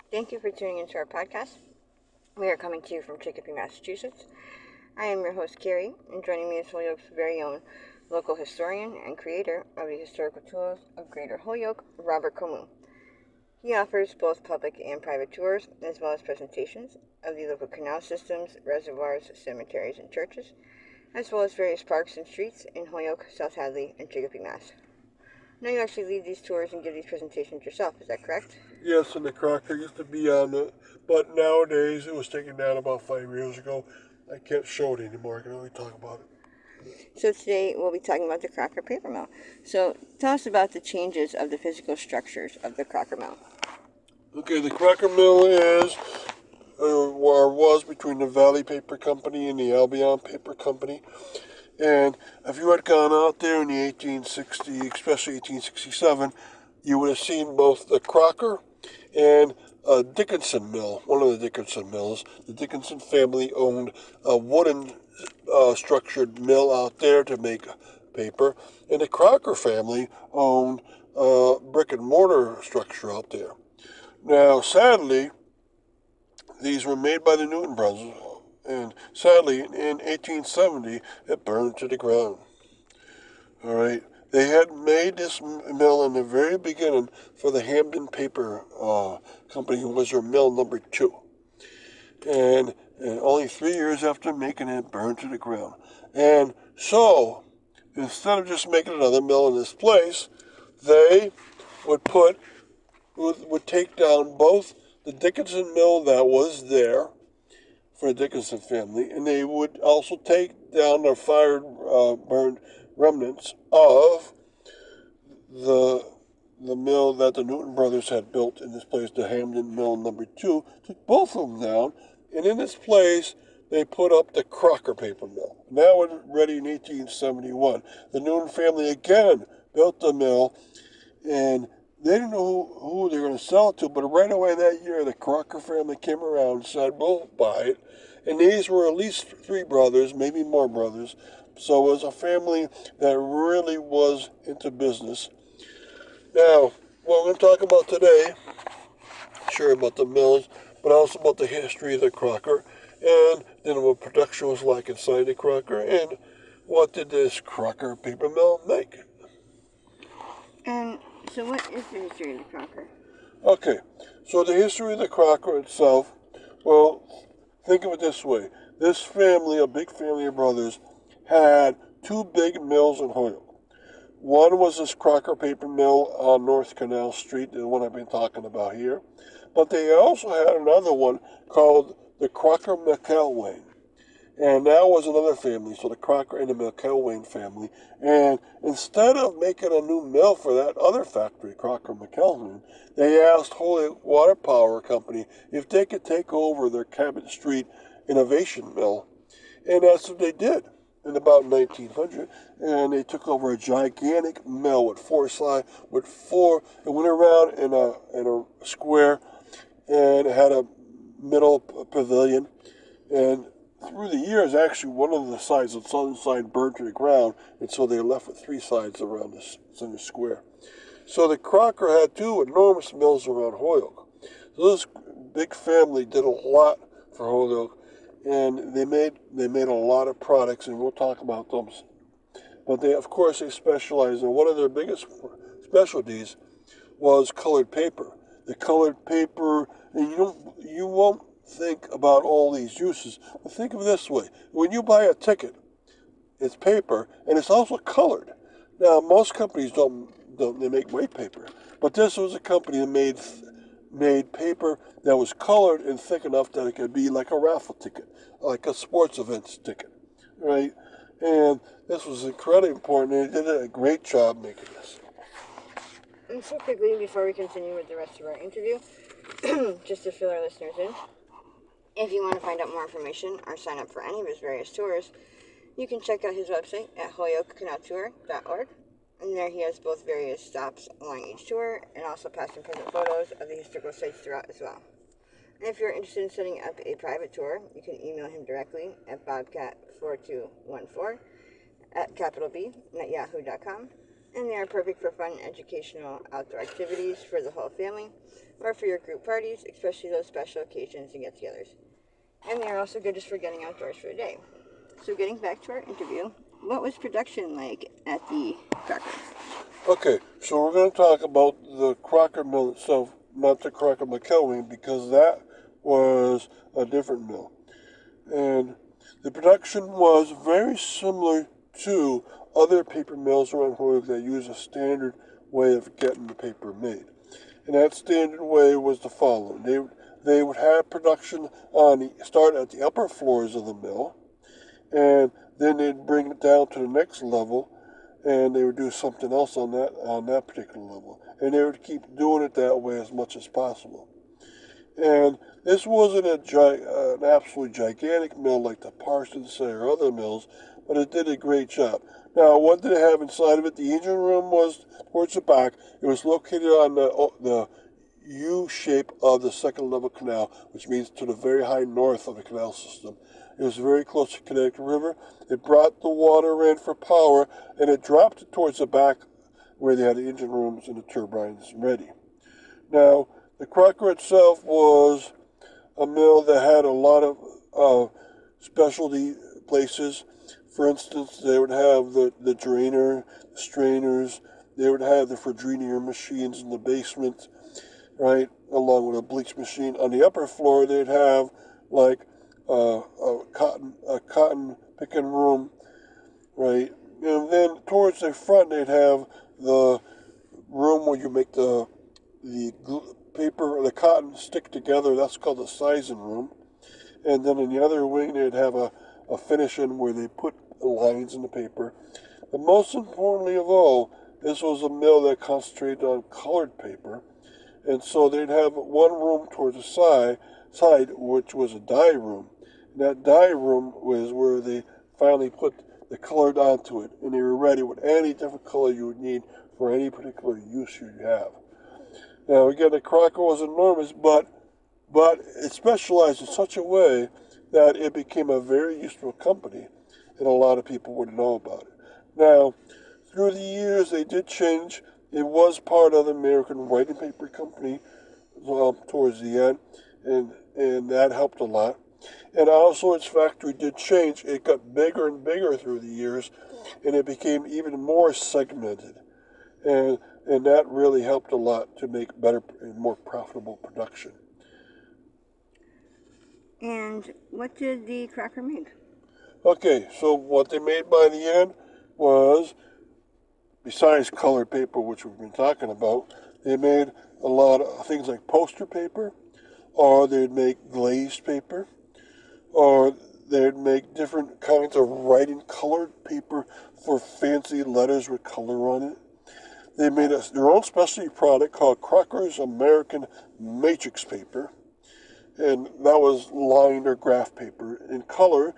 Thank you for tuning into our podcast. We are coming to you from Chicopee, Massachusetts. I am your host, Carrie, and joining me is Holyoke's very own local historian and creator of the historical tours of Greater Holyoke, Robert Camus. He offers both public and private tours, as well as presentations of the local canal systems, reservoirs, cemeteries, and churches, as well as various parks and streets in Holyoke, South Hadley, and Chicopee, Mass. Now you actually lead these tours and give these presentations yourself, is that correct? Yes, and the Crocker used to be on it, but nowadays it was taken down about 5 years ago. I can't show it anymore. I can only talk about it. So today we'll be talking about the Crocker paper mill. So tell us about the changes of the physical structures of the Crocker mill. Okay, the Crocker Mill is, or was, between the Valley Paper Company and the Albion Paper Company. And if you had gone out there in the 1860, especially 1867, you would have seen both the Crocker and a Dickinson mill, one of the Dickinson mills. The Dickinson family owned a wooden structured mill out there to make paper, and the Crocker family owned a brick and mortar structure out there. Now, sadly, these were made by the Newton brothers, and sadly, in 1870, it burned to the ground. All right. They had made this mill in the very beginning for the Hamden Paper Company, who was their mill number 2. And only 3 years after making it, it burned to the ground. And so, instead of just making another mill in this place, they would take down both the Dickinson mill that was there for the Dickinson family, and they would also take down the burned remnants of the mill that the Newton brothers had built in this place, the Hamden Mill number 2, took both of them down, and in this place they put up the Crocker paper mill. And that was ready in 1871. The Newton family again built the mill, and they didn't know who they were going to sell it to, but right away that year the Crocker family came around and said, we'll buy it. And these were at least 3 brothers, maybe more brothers. So it was a family that really was into business. Now, what we're going to talk about today, sure, about the mills, but also about the history of the Crocker, and then what production was like inside the Crocker, and what did this Crocker paper mill make. And so what is the history of the Crocker? Okay, so the history of the Crocker itself, well, think of it this way. This family, a big family of brothers, had 2 big mills in Holyoke. One was this Crocker paper mill on North Canal Street, the one I've been talking about here. But they also had another one called the Crocker McElwain. And that was another family, so the Crocker and the McElwain family. And instead of making a new mill for that other factory, Crocker McElwain, they asked Holyoke Water Power Company if they could take over their Cabot Street Innovation Mill. And that's what they did in about 1900. And they took over a gigantic mill with 4 sides, it went around in a square, and it had a middle pavilion. And through the years, actually, one of the sides, the southern side, burned to the ground, and so they were left with 3 sides around this center square. So the Crocker had 2 enormous mills around Holyoke. So this big family did a lot for Holyoke, and they made a lot of products, and we'll talk about them. But they, of course, they specialized in one of their biggest specialties was colored paper. The colored paper, and you won't think about all these uses, but think of it this way. When you buy a ticket, it's paper, and it's also colored. Now, most companies don't they make white paper, but this was a company that made paper that was colored and thick enough that it could be like a raffle ticket, like a sports events ticket, right? And this was incredibly important, and they did a great job making this. And so quickly, before we continue with the rest of our interview, just to fill our listeners in, if you want to find out more information or sign up for any of his various tours, you can check out his website at holyokecanaltour.org. And there he has both various stops along each tour and also past and present photos of the historical sites throughout as well. And if you're interested in setting up a private tour, you can email him directly at bobcat4214 at capital B at yahoo.com. and they are perfect for fun, educational, outdoor activities for the whole family, or for your group parties, especially those special occasions and get-togethers. And they are also good just for getting outdoors for a day. So getting back to our interview, what was production like at the Crocker? Okay, so we're going to talk about the Crocker mill itself, not the Crocker McElwain, because that was a different mill. And the production was very similar to other paper mills around Holyoke that use a standard way of getting the paper made. And that standard way was the following. They would have production start at the upper floors of the mill, and then they'd bring it down to the next level, and they would do something else on that particular level. And they would keep doing it that way as much as possible. And this wasn't an absolutely gigantic mill like the Parsons or other mills, but it did a great job. Now, what did it have inside of it? The engine room was towards the back. It was located on the U shape of the second level canal, which means to the very high north of the canal system. It was very close to Connecticut River. It brought the water in for power, and it dropped it towards the back where they had the engine rooms and the turbines ready. Now, the Crocker itself was a mill that had a lot of specialty places. For instance, they would have the drainer, the strainers. They would have the Fredrinier machines in the basement, right, along with a bleach machine. On the upper floor, they'd have like a cotton picking room, right, and then towards the front, they'd have the room where you make the paper or the cotton stick together. That's called the sizing room. And then in the other wing, they'd have a finishing where they put the lines in the paper. But most importantly of all, this was a mill that concentrated on colored paper. And so they'd have one room towards the side, which was a dye room. And that dye room was where they finally put the color onto it. And they were ready with any different color you would need for any particular use you'd have. Now, again, the Crocker was enormous, but it specialized in such a way that it became a very useful company, and a lot of people would know about it. Now, through the years, they did change. It was part of the American Writing Paper Company towards the end, and that helped a lot. And also, its factory did change. It got bigger and bigger through the years, and it became even more segmented. And that really helped a lot to make better and more profitable production. And what did the Crocker make? Okay, so what they made by the end was, besides colored paper, which we've been talking about, they made a lot of things like poster paper, or they'd make glazed paper, or they'd make different kinds of writing colored paper for fancy letters with color on it. They made their own specialty product called Crocker's American Matrix Paper, and that was lined or graph paper in color,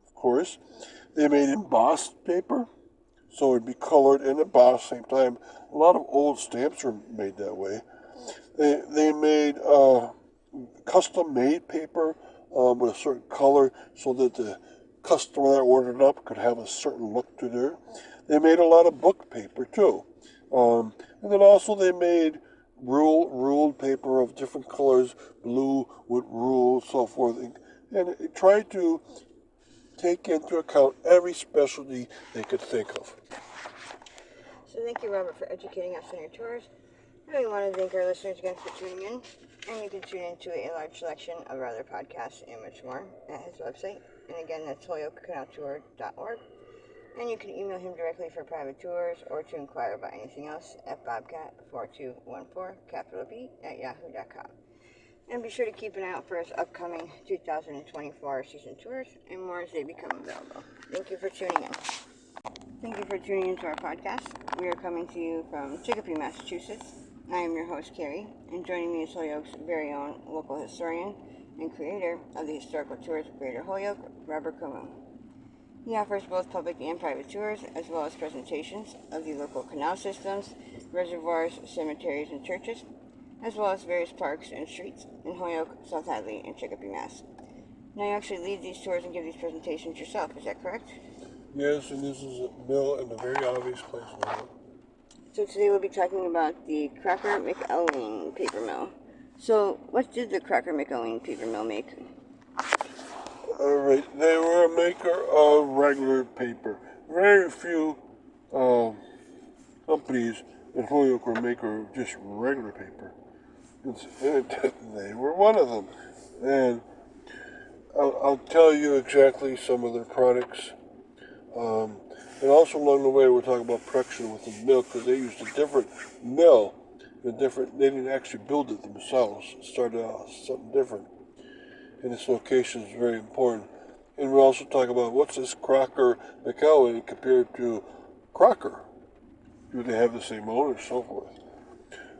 of course. They made embossed paper, so it'd be colored and embossed at the same time. A lot of old stamps were made that way. They made custom-made paper with a certain color so that the customer that ordered it up could have a certain look to there. They made a lot of book paper, too. And then also they made ruled paper of different colors, blue with rules, so forth. And it tried to take into account every specialty they could think of. So thank you, Robert, for educating us on your tours. And we want to thank our listeners again for tuning in. And you can tune into a large selection of our other podcasts and much more at his website. And again, that's holyokecanaltour.org. And you can email him directly for private tours or to inquire about anything else at bobcat4214, capital B, at yahoo.com. And be sure to keep an eye out for his upcoming 2024 season tours and more as they become available. Thank you for tuning in. Thank you for tuning into our podcast. We are coming to you from Chicopee, Massachusetts. I am your host, Carrie, and joining me is Holyoke's very own local historian and creator of the historical tours of Greater Holyoke, Robert Como. He offers both public and private tours, as well as presentations of the local canal systems, reservoirs, cemeteries, and churches, as well as various parks and streets in Holyoke, South Hadley, and Chicopee, Mass. Now you actually lead these tours and give these presentations yourself, is that correct? Yes, and this is a mill in a very obvious place. So today we'll be talking about the Crocker McElwain paper mill. So what did the Crocker McElwain paper mill make? Alright, they were a maker of regular paper. Very few companies in Holyoke were a maker of just regular paper. And they were one of them. And I'll tell you exactly some of their products. And also along the way we'll talk about production with the mill, because they used a different mill. They didn't actually build it themselves. It started out as something different. And this location is very important. And we'll also talk about what's this Crocker McElwain compared to Crocker. Do they have the same owner, and so forth.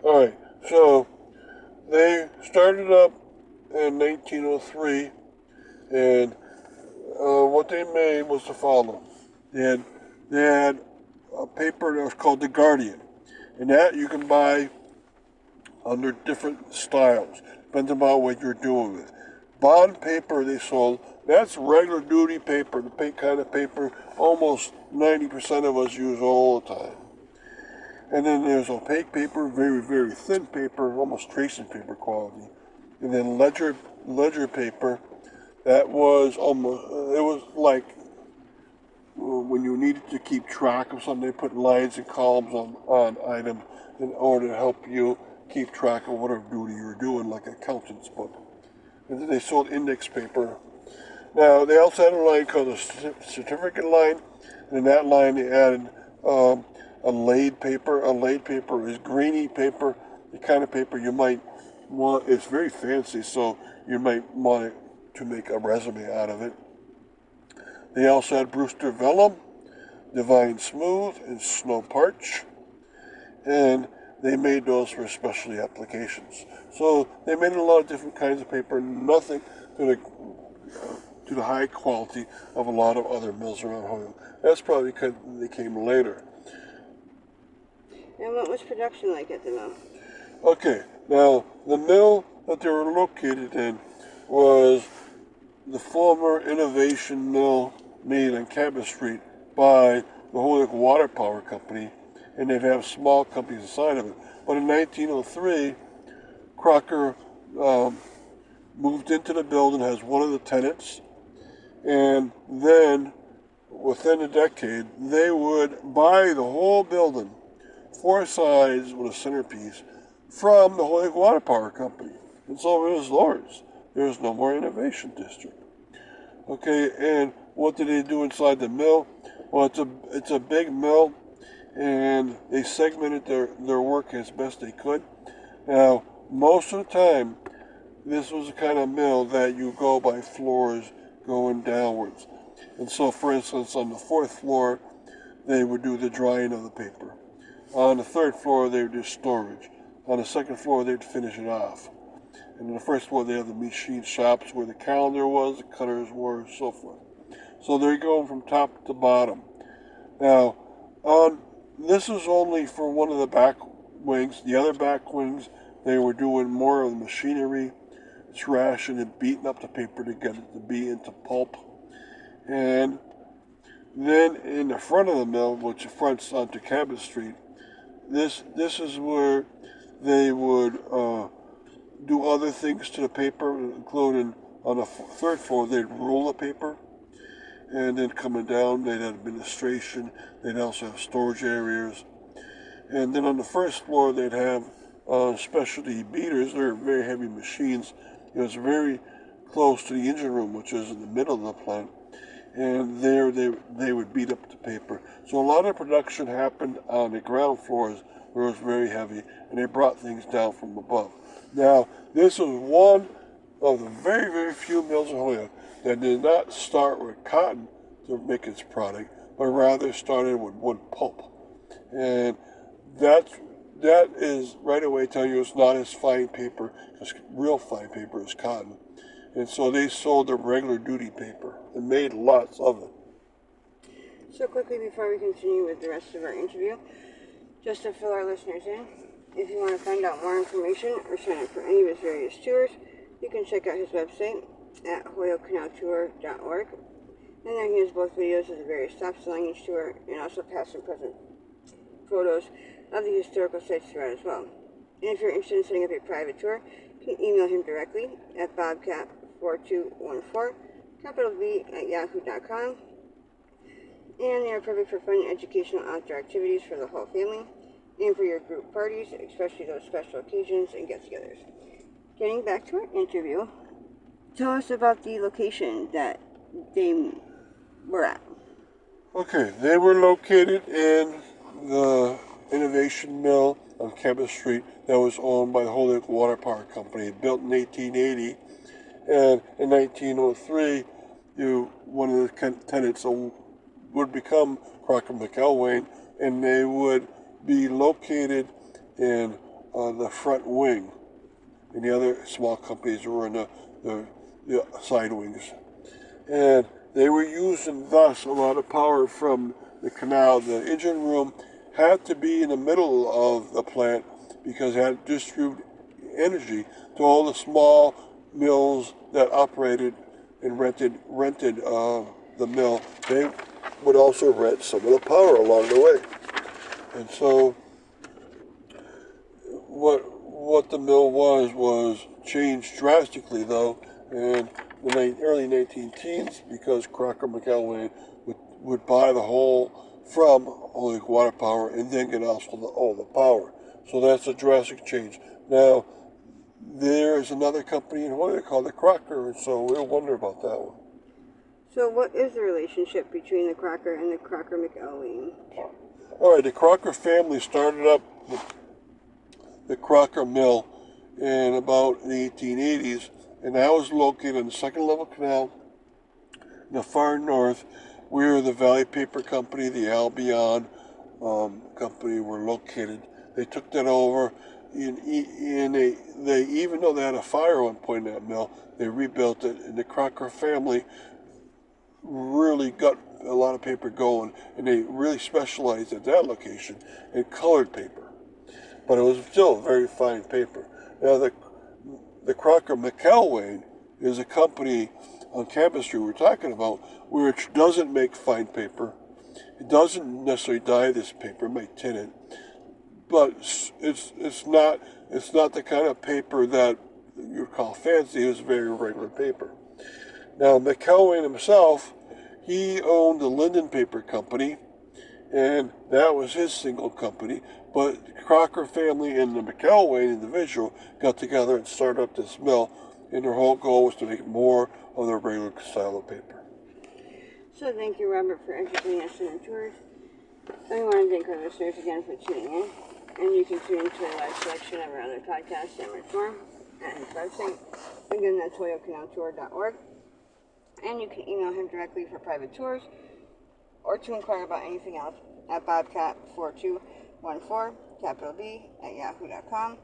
Alright, so they started up in 1903, and what they made was the following. They had a paper that was called The Guardian, and that you can buy under different styles, depending on what you're doing with. Bond paper they sold, that's regular duty paper, the kind of paper almost 90% of us use all the time. And then there's opaque paper, very, very thin paper, almost tracing paper quality. And then ledger paper, that was almost, it was like when you needed to keep track of something, they put lines and columns on items in order to help you keep track of whatever duty you were doing, like an accountant's book. And then they sold index paper. Now, they also had a line called the certificate line, and in that line they added a laid paper. A laid paper is grainy paper, the kind of paper you might want. It's very fancy, so you might want to make a resume out of it. They also had Brewster Vellum, Divine Smooth, and Snow Parch, and they made those for specialty applications. So they made a lot of different kinds of paper, nothing to the high quality of a lot of other mills around Holyoke. That's probably because they came later. And what was production like at the mill? Okay, now the mill that they were located in was the former Innovation Mill made on Cabot Street by the Holyoke Water Power Company, and they'd have small companies inside of it. But in 1903, Crocker moved into the building as one of the tenants, and then within a decade, they would buy the whole building, 4 sides with a centerpiece, from the Holyoke Water Power Company. And so it was theirs. There was no more Innovation District. Okay, and what did they do inside the mill? Well, it's a big mill, and they segmented their work as best they could. Now, most of the time, this was the kind of mill that you go by floors going downwards. And so, for instance, on the 4th floor, they would do the drying of the paper. On the 3rd floor, they would do storage. On the 2nd floor, they'd finish it off. And on the 1st floor, they have the machine shops where the calendar was, the cutters were, and so forth. So they're going from top to bottom. Now, this is only for one of the back wings. The other back wings, they were doing more of the machinery, thrashing and beating up the paper to get it to be into pulp. And then in the front of the mill, which fronts onto Cabot Street, this is where they would do other things to the paper, including on the 3rd floor, they'd roll the paper. And then coming down, they'd have administration. They'd also have storage areas. And then on the 1st floor, they'd have specialty beaters. They're very heavy machines. It was very close to the engine room, which is in the middle of the plant. And there they would beat up the paper. So a lot of production happened on the ground floors where it was very heavy, and they brought things down from above. Now, this was one of the very, very few mills in Holyoke that did not start with cotton to make its product, but rather started with wood pulp. And that is right away telling you it's not as fine paper, as real fine paper as cotton. And so they sold the regular duty paper and made lots of it. So quickly before we continue with the rest of our interview, just to fill our listeners in, if you want to find out more information or sign up for any of his various tours, you can check out his website at hoyokecanaltour.org. And there he has both videos of the various stops along each tour and also past and present photos of the historical sites throughout as well. And if you're interested in setting up a private tour, you can email him directly at bobcat4214, capital B, at yahoo.com. And they are perfect for fun and educational outdoor activities for the whole family and for your group parties, especially those special occasions and get-togethers. Getting back to our interview, tell us about the location that they were at. Okay, they were located in the Innovation Mill on Campus Street that was owned by the Holyoke Water Power Company, built in 1880. And in 1903, one of the tenants would become Crocker McElwain, and they would be located in the front wing, and the other small companies were in the side wings. And they were using thus a lot of power from the canal. The engine room had to be in the middle of the plant because it had to distribute energy to all the small mills that operated and rented the mill. They would also rent some of the power along the way. And so what the mill was changed drastically, though, in the early 19 teens, because Crocker McElwain would buy the whole from Holyoke Water Power and then get also all the power. So that's a drastic change. Now, there is another company in Holyoke called the Crocker, and so we'll wonder about that one. So what is the relationship between the Crocker and the Crocker McElwain? All right, the Crocker family started up the Crocker Mill in about the 1880s, and that was located on the second level canal in the far north, where the Valley Paper Company, the Albion company were located. They took that over, and they even though they had a fire at one point in that mill, they rebuilt it, and the Crocker family really got a lot of paper going, and they really specialized at that location in colored paper. But it was still very fine paper. Now, the Crocker McElwain is a company on Campus Street we're talking about, which doesn't make fine paper. It doesn't necessarily dye this paper, it might tin it, but it's not the kind of paper that you call fancy. It's very regular paper. Now, McElwain himself, he owned the Linden Paper Company, and that was his single company. But the Crocker family and the McElwain individual got together and started up this mill, and their whole goal was to make more of the regular style of paper. So thank you, Robert, for educating us in the tours. And we want to thank our listeners again for tuning in. And you can tune into a live selection of our other podcasts and more at his website. Again, that's holyokecanaltour.org. And you can email him directly for private tours or to inquire about anything else at bobcat4214, capital B, at yahoo.com.